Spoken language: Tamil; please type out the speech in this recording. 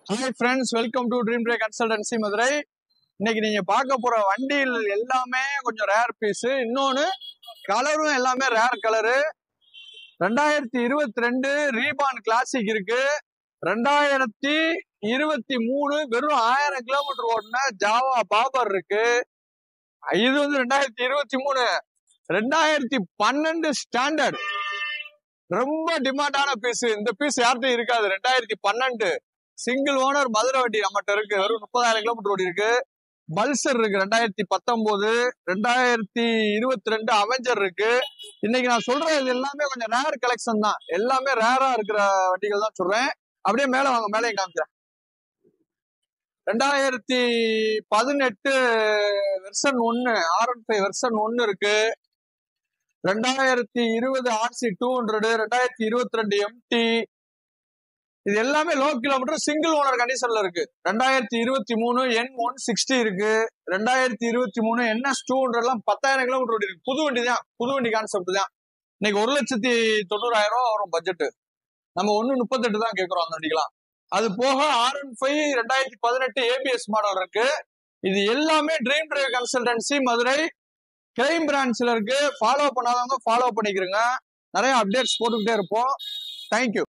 Hi friends, welcome to dream tray consultancy Madurai. இன்னைக்கு நீங்க பார்க்க போற வண்டியில் எல்லாமே கொஞ்சம் ரேர் பீஸ். இன்னொன்னு கலரும் எல்லாமே ரேர் கலரு. 2022 ரீபான் கிளாசிக் இருக்கு. 2023 வெறும் 1000 கிலோமீட்டர் ஓடின ஜாவா பாபர் இருக்கு. இது 2023. 2012 ஸ்டாண்டர்ட் ரொம்ப டிமாண்டான பீஸ். இந்த பீஸ் யார்கிட்டையும் இருக்காது. 2012 சிங்கிள் ஓனர் மதுரை வண்டி நம்மகிட்ட இருக்கு. வெறும் 30,000 கிலோமீட்டர் ஓடி இருக்கு. பல்சர் இருக்கு 2019. 2022 அவெஞ்சர் இருக்கு. இன்னைக்கு நான் சொல்றது இது எல்லாமே கொஞ்சம் ரேர் கலெக்ஷன் தான். எல்லாமே ரேரா இருக்கிற வண்டிகள் தான் சொல்றேன். அப்படியே மேல வாங்க, மேலே காமிக்கிறேன். 2018 வெர்சன் 1 R15 வெர்சன் 1 இருக்கு. 2020 RC 200, 2022 MT. இது எல்லாமே லோ கிலோமீட்டர் சிங்கிள் ஓனர் கண்டிஷன்ல இருக்கு. 2023 N160 இருக்கு. 2023 NS 200 எல்லாம் 10,000 கிலோமீட்டர் ஓடி இருக்கு. புது வண்டி தான், புது வண்டி கான்செப்ட் தான். இன்னைக்கு 1,90,000 வரும் பட்ஜெட். நம்ம 1,38 தான் கேட்கிறோம் அந்த வண்டிக்கலாம். அது போக R15 2018 ABS மாடல் இருக்கு. இது எல்லாமே dream drive consultancy Madurai crime பிரான்ச்ல இருக்கு. ஃபாலோ பண்ணாதவங்க ஃபாலோ பண்ணிக்கிறங்க. நிறைய அப்டேட்ஸ் போட்டுக்கிட்டே இருப்போம். தேங்க்யூ.